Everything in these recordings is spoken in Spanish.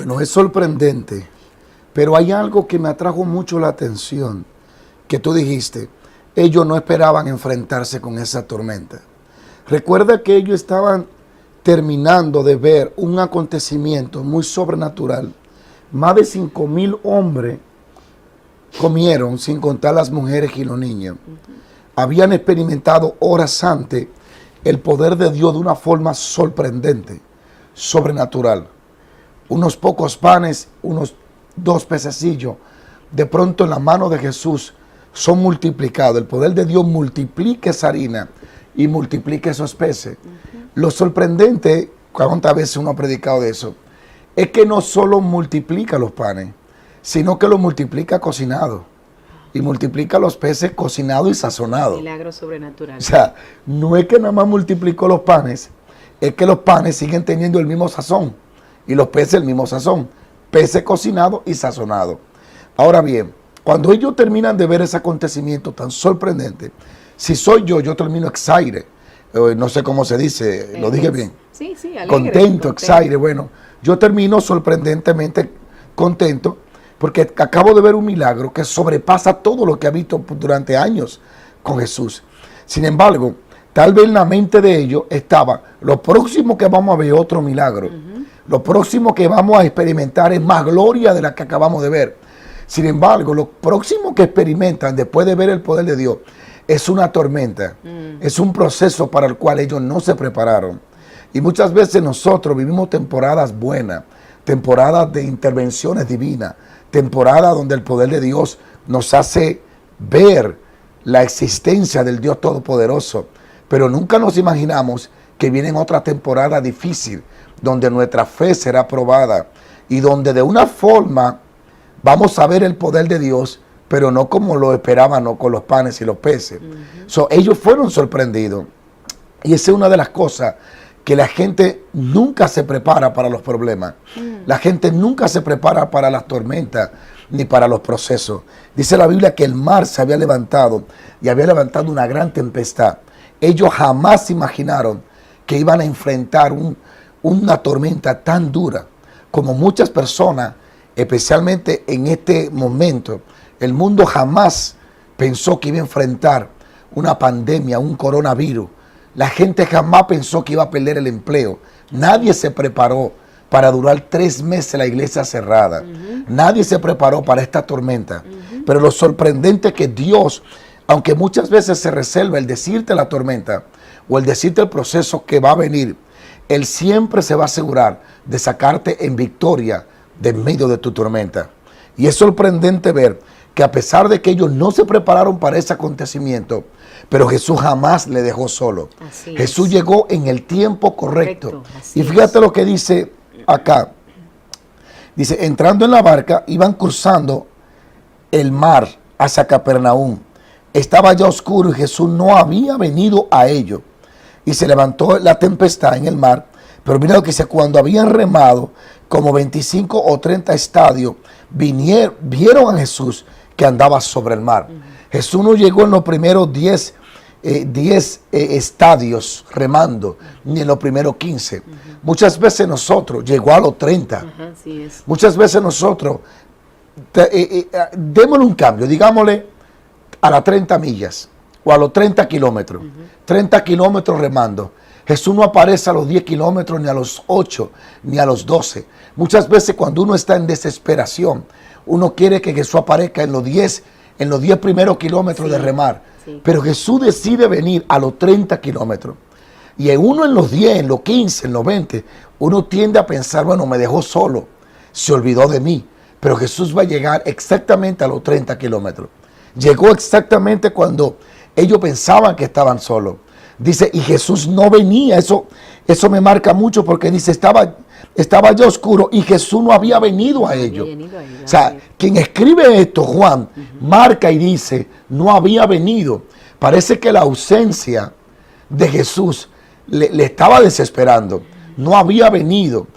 Bueno, es sorprendente, pero hay algo que me atrajo mucho la atención, que tú dijiste, ellos no esperaban enfrentarse con esa tormenta. Recuerda que ellos estaban terminando de ver un acontecimiento muy sobrenatural. Más de 5,000 hombres comieron, sin contar las mujeres y los niños. Habían experimentado horas antes el poder de Dios de una forma sorprendente, sobrenatural. Unos pocos panes, unos 2 pececillos, de pronto en la mano de Jesús son multiplicados. El poder de Dios multiplica esa harina y multiplica esos peces. Lo sorprendente, cuántas veces uno ha predicado de eso, es que no solo multiplica los panes, sino que los multiplica cocinados. Y multiplica los peces cocinados y sazonados. Milagro sobrenatural. O sea, no es que nada más multiplicó los panes, es que los panes siguen teniendo el mismo sazón. Y los peces el mismo sazón. Peces cocinados y sazonados. Ahora bien, cuando ellos terminan de ver ese acontecimiento tan sorprendente, si soy yo termino excited. No sé cómo se dice, lo dije bien. Sí, alegre. Contento, excited. Bueno, yo termino sorprendentemente contento porque acabo de ver un milagro que sobrepasa todo lo que he visto durante años con Jesús. Sin embargo, tal vez en la mente de ellos estaba, lo próximo que vamos a ver otro milagro. Lo próximo que vamos a experimentar es más gloria de la que acabamos de ver. Sin embargo, lo próximo que experimentan después de ver el poder de Dios es una tormenta. Es un proceso para el cual ellos no se prepararon. Y muchas veces nosotros vivimos temporadas buenas, temporadas de intervenciones divinas, temporadas donde el poder de Dios nos hace ver la existencia del Dios Todopoderoso. Pero nunca nos imaginamos que viene otra temporada difícil, donde nuestra fe será probada y donde de una forma vamos a ver el poder de Dios, pero no como lo esperaban, no con los panes y los peces. Ellos fueron sorprendidos. Y esa es una de las cosas que la gente nunca se prepara para los problemas. La gente nunca se prepara para las tormentas ni para los procesos. Dice la Biblia que el mar se había levantado y había levantado una gran tempestad. Ellos jamás imaginaron que iban a enfrentar una tormenta tan dura como muchas personas, especialmente en este momento. El mundo jamás pensó que iba a enfrentar una pandemia, un coronavirus. La gente jamás pensó que iba a perder el empleo. Nadie se preparó para durar 3 meses la iglesia cerrada. Nadie se preparó para esta tormenta. Pero lo sorprendente es que Dios, aunque muchas veces se reserva el decirte la tormenta o el decirte el proceso que va a venir, Él siempre se va a asegurar de sacarte en victoria de en medio de tu tormenta. Y es sorprendente ver que a pesar de que ellos no se prepararon para ese acontecimiento, pero Jesús jamás le dejó solo. Jesús llegó en el tiempo correcto. Y fíjate lo que dice acá. Dice, entrando en la barca, iban cruzando el mar hacia Capernaum. Estaba ya oscuro y Jesús no había venido a ellos. Y se levantó la tempestad en el mar. Pero mira lo que dice, cuando habían remado como 25 o 30 estadios, vieron a Jesús que andaba sobre el mar. Jesús no llegó en los primeros 10 estadios remando, ni en los primeros 15. Muchas veces nosotros, llegó a los 30. Muchas veces nosotros, démosle un cambio, digámosle a las 30 millas o a los 30 kilómetros. 30 kilómetros remando. Jesús no aparece a los 10 kilómetros, ni a los 8, ni a los 12. Muchas veces cuando uno está en desesperación, uno quiere que Jesús aparezca en los 10 primeros kilómetros de remar. Pero Jesús decide venir a los 30 kilómetros. Y uno en los 10, en los 15, en los 20, uno tiende a pensar, bueno, me dejó solo, se olvidó de mí. Pero Jesús va a llegar exactamente a los 30 kilómetros. Llegó exactamente cuando ellos pensaban que estaban solos. Dice, y Jesús no venía. Eso me marca mucho porque dice, estaba ya oscuro y Jesús no había venido a ellos. O sea, quien escribe esto, Juan, marca y dice, no había venido. Parece que la ausencia de Jesús le estaba desesperando. No había venido.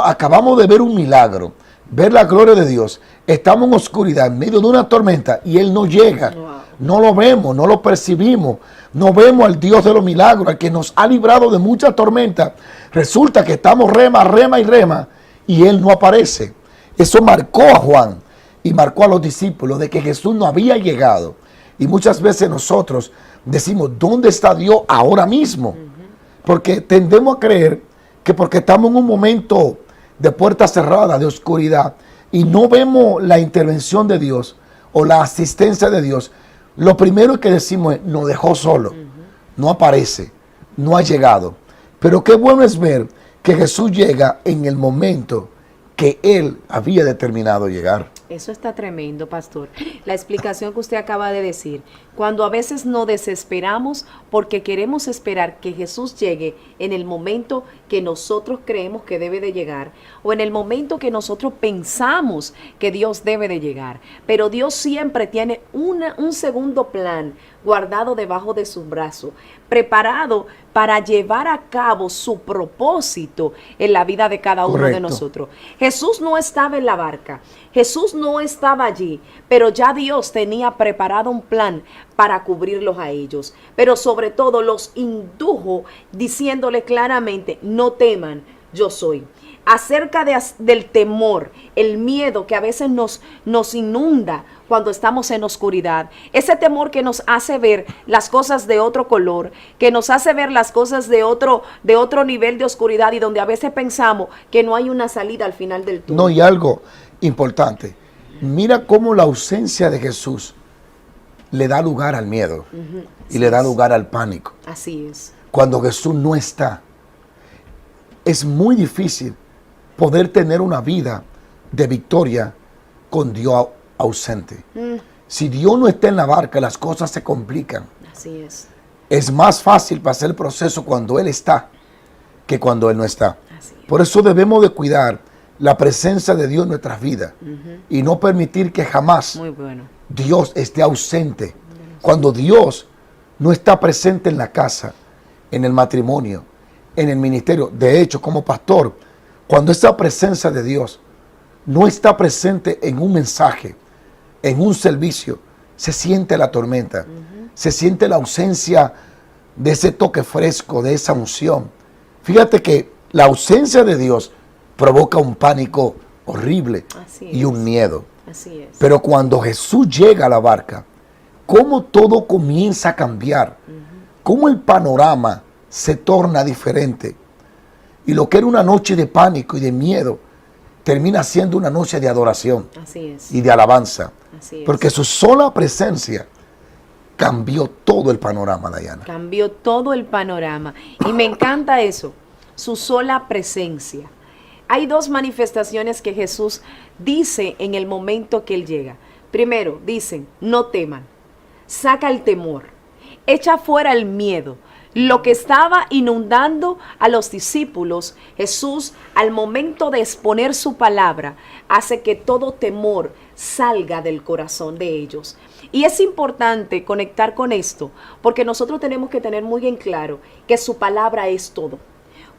Acabamos de ver un milagro, ver la gloria de Dios. Estamos en oscuridad, en medio de una tormenta y Él no llega. No lo vemos, no lo percibimos. No vemos al Dios de los milagros, al que nos ha librado de mucha tormenta. Resulta que estamos rema y él no aparece. Eso marcó a Juan y marcó a los discípulos de que Jesús no había llegado. Y muchas veces nosotros decimos, ¿dónde está Dios ahora mismo? Porque tendemos a creer que porque estamos en un momento de puerta cerrada, de oscuridad, y no vemos la intervención de Dios o la asistencia de Dios, lo primero que decimos es, nos dejó solo, no aparece, no ha llegado. Pero qué bueno es ver que Jesús llega en el momento que Él había determinado llegar. Eso está tremendo, pastor. La explicación que usted acaba de decir. Cuando a veces nos desesperamos porque queremos esperar que Jesús llegue en el momento que nosotros creemos que debe de llegar o en el momento que nosotros pensamos que Dios debe de llegar. Pero Dios siempre tiene un segundo plan guardado debajo de su brazo, preparado para llevar a cabo su propósito en la vida de cada uno de nosotros. Jesús no estaba en la barca, Jesús no estaba allí, pero ya Dios tenía preparado un plan para cubrirlos a ellos. Pero sobre todo los indujo diciéndole claramente, no teman, yo soy. Acerca del temor, el miedo que a veces nos inunda cuando estamos en oscuridad. Ese temor que nos hace ver las cosas de otro color, que nos hace ver las cosas de otro nivel de oscuridad y donde a veces pensamos que no hay una salida al final del túnel. No, y algo importante. Mira cómo la ausencia de Jesús le da lugar al miedo y le da lugar al pánico. Así es. Cuando Jesús no está, es muy difícil poder tener una vida de victoria con Dios ausente. Si Dios no está en la barca, las cosas se complican. Así es. Es más fácil pasar el proceso cuando Él está que cuando Él no está. Así es. Por eso debemos de cuidar la presencia de Dios en nuestras vidas y no permitir que jamás Muy bueno. Dios esté ausente. Cuando Dios no está presente en la casa, en el matrimonio, en el ministerio, de hecho, como pastor, cuando esa presencia de Dios no está presente en un mensaje, en un servicio, se siente la tormenta, se siente la ausencia de ese toque fresco, de esa unción. Fíjate que la ausencia de Dios provoca un pánico horrible y un miedo. Así es. Pero cuando Jesús llega a la barca, cómo todo comienza a cambiar, cómo el panorama se torna diferente. Y lo que era una noche de pánico y de miedo, termina siendo una noche de adoración. Así es. Y de alabanza. Así es. Porque su sola presencia cambió todo el panorama, Dayana. Cambió todo el panorama. Y me encanta eso, su sola presencia. Hay dos manifestaciones que Jesús dice en el momento que Él llega. Primero, dicen, no teman, saca el temor, echa fuera el miedo. Lo que estaba inundando a los discípulos, Jesús, al momento de exponer su palabra, hace que todo temor salga del corazón de ellos. Y es importante conectar con esto, porque nosotros tenemos que tener muy en claro que su palabra es todo.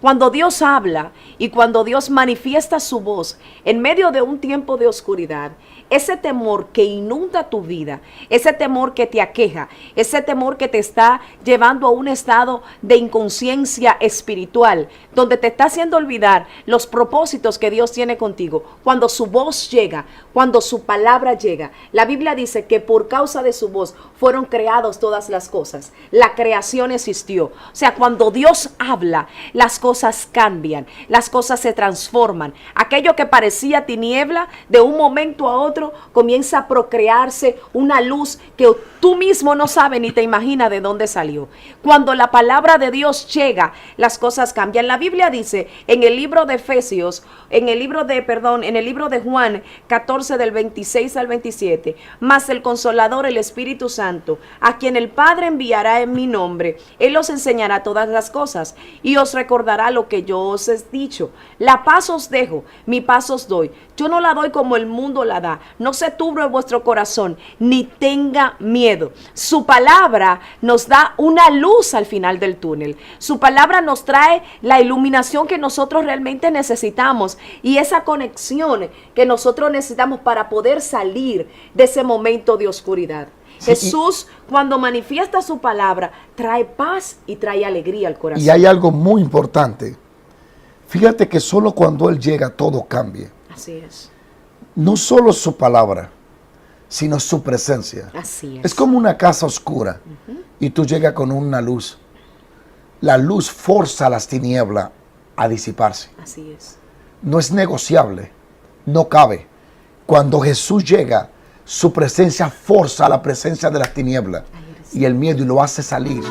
Cuando Dios habla y cuando Dios manifiesta su voz en medio de un tiempo de oscuridad, ese temor que inunda tu vida, ese temor que te aqueja, ese temor que te está llevando a un estado de inconsciencia espiritual, donde te está haciendo olvidar los propósitos que Dios tiene contigo, cuando su voz llega, cuando su palabra llega. La Biblia dice que por causa de su voz fueron creadas todas las cosas. La creación existió. O sea, cuando Dios habla, las cosas cambian, las cosas se transforman. Aquello que parecía tiniebla, de un momento a otro, comienza a procrearse una luz que tú mismo no sabes ni te imaginas de dónde salió. Cuando la palabra de Dios llega, las cosas cambian. La Biblia dice en el libro de Efesios, en el libro de Juan 14 del 26 al 27, mas el Consolador, el Espíritu Santo, a quien el Padre enviará en mi nombre, Él os enseñará todas las cosas y os recordará lo que yo os he dicho. La paz os dejo, mi paz os doy. Yo no la doy como el mundo la da. No se turbe vuestro corazón, ni tenga miedo. Su palabra nos da una luz al final del túnel. Su palabra nos trae la iluminación que nosotros realmente necesitamos y esa conexión que nosotros necesitamos para poder salir de ese momento de oscuridad. Sí, Jesús, cuando manifiesta su palabra, trae paz y trae alegría al corazón. Y hay algo muy importante. Fíjate que solo cuando Él llega todo cambia. Así es. No solo su palabra, sino su presencia. Así es. Es como una casa oscura y tú llegas con una luz. La luz forza a las tinieblas a disiparse. Así es. No es negociable, no cabe. Cuando Jesús llega, su presencia forza la presencia de las tinieblas y el miedo y lo hace salir.